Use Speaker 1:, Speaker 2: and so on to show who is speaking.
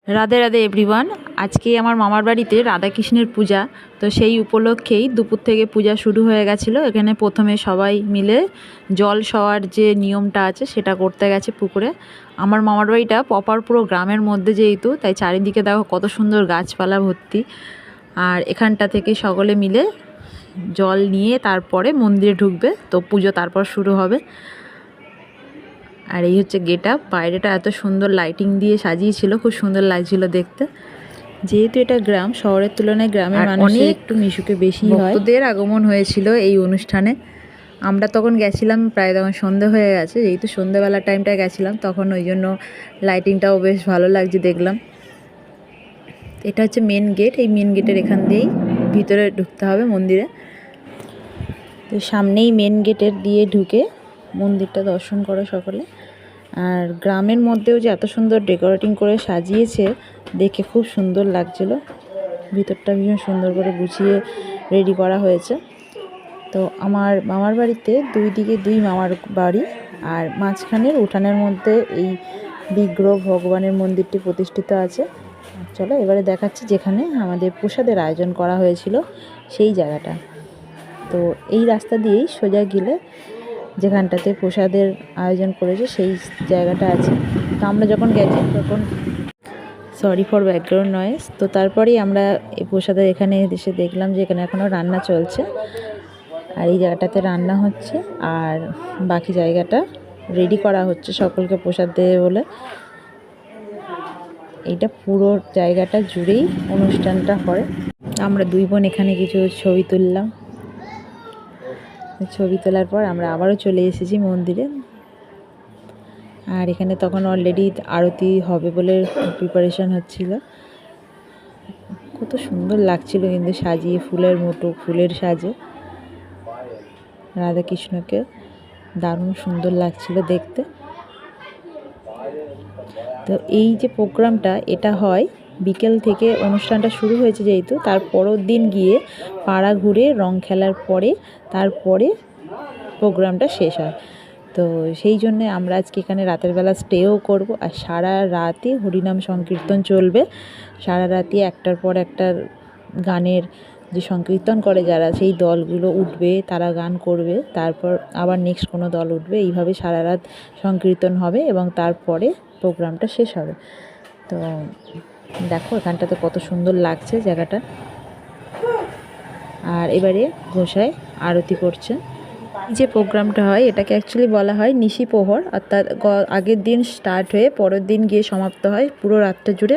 Speaker 1: Radhe Radhe everyone. আজকে আমার মামার বাড়িতে রাধাকৃষ্ণের পূজা, তো সেই উপলক্ষেই দুপুর থেকে পূজা শুরু হয়ে গেছিলো। এখানে প্রথমে সবাই মিলে জল সওয়ার যে নিয়মটা আছে সেটা করতে গেছে পুকুরে। আমার মামার বাড়িটা প্রপার পুরো গ্রামের মধ্যে যেহেতু, তাই চারিদিকে দেখো কত সুন্দর গাছপালা ভর্তি। আর এখানটা থেকে সকলে মিলে জল নিয়ে তারপরে মন্দিরে ঢুকবে, তো পুজো তারপর শুরু হবে। আর এই হচ্ছে গেট আপ। বাইরেটা এত সুন্দর লাইটিং দিয়ে সাজিয়েছিল, খুব সুন্দর লাগছিল দেখতে। যেহেতু এটা গ্রাম, শহরের তুলনায় গ্রামের মানুষের একটু মিশুকে বেশি হয়। ভক্তদের আগমন হয়েছিল এই অনুষ্ঠানে। আমরা তখন গেছিলাম প্রায় তখন সন্ধে হয়ে গেছে, যেহেতু সন্ধ্যেবেলার টাইমটা গেছিলাম তখন, ওই জন্য লাইটিংটাও বেশ ভালো লাগছে দেখলাম। এটা হচ্ছে মেন গেট। এই মেন গেটের এখান দিয়েই ভিতরে ঢুকতে হবে মন্দিরে। তো সামনেই মেন গেটের দিয়ে ঢুকে মন্দিরটা দর্শন করো সকলে। আর গ্রামের মধ্যেও যে এত সুন্দর ডেকোরেটিং করে সাজিয়েছে দেখে খুব সুন্দর লাগছিল। ভিতরটা ভীষণ সুন্দর করে গুছিয়ে রেডি করা হয়েছে। তো আমার মামার বাড়িতে দুই দিকে দুই মামার বাড়ি, আর মাঝখানের উঠানের মধ্যে এই বিগ্রহ ভগবানের মন্দিরটি প্রতিষ্ঠিত আছে। চলো এবারে দেখাচ্ছি যেখানে আমাদের প্রসাদের আয়োজন করা হয়েছিল সেই জায়গাটা। তো এই রাস্তা দিয়েই সোজা গেলে যেখানটাতে প্রসাদের আয়োজন করেছে সেই জায়গাটা আছে। তো আমরা যখন গেছি তখন, সরি ফর ব্যাকগ্রাউন্ড নয়েজ, তো তারপরেই আমরা এই প্রসাদের এখানে এসে দেখলাম যে এখানে এখনও রান্না চলছে। আর এই জায়গাটাতে রান্না হচ্ছে, আর বাকি জায়গাটা রেডি করা হচ্ছে সকলকে প্রসাদ দেবে বলে। এইটা পুরো জায়গাটা জুড়েই অনুষ্ঠানটা হয়। আমরা দুই বোন এখানে কিছু ছবি তুললাম। ছবি তোলার পর আমরা আবারও চলে এসেছি মন্দিরে। আর এখানে তখন অলরেডি আরতি হবে বলে প্রিপারেশন হচ্ছিল। কত সুন্দর লাগছিল কিন্তু সাজিয়ে, ফুলের মতো ফুলের সাজে রাধাকৃষ্ণকে, দারুণ সুন্দর লাগছিল দেখতে। তো এই যে প্রোগ্রামটা, এটা হয় বিকেল থেকে। অনুষ্ঠানটা শুরু হয়েছে যেহেতু, তার পরের দিন গিয়ে পাড়া ঘুরে রং খেলার পরে তারপরে প্রোগ্রামটা শেষ হয়। তো সেই জন্যে আমরা আজকে এখানে রাতের বেলা স্টেও করব। আর সারা রাতই হরিনাম সংকীর্তন চলবে। সারা রাতই একটার পর একটা গানের যে সংকীর্তন করে যারা, সেই দলগুলো উঠবে, তারা গান করবে, তারপর আবার নেক্সট কোনো দল উঠবে। এইভাবে সারা রাত সংকীর্তন হবে এবং তারপরে প্রোগ্রামটা শেষ হবে। তো দেখো এখানটাতে কত সুন্দর লাগছে জায়গাটা। আর এবারে গোসাই আরতি করছে। যে প্রোগ্রামটা হয় এটাকে অ্যাকচুয়ালি বলা হয় নিশি প্রহর, অর্থাৎ আগের দিন স্টার্ট হয়ে পরের দিন গিয়ে সমাপ্ত হয় পুরো রাতটা জুড়ে।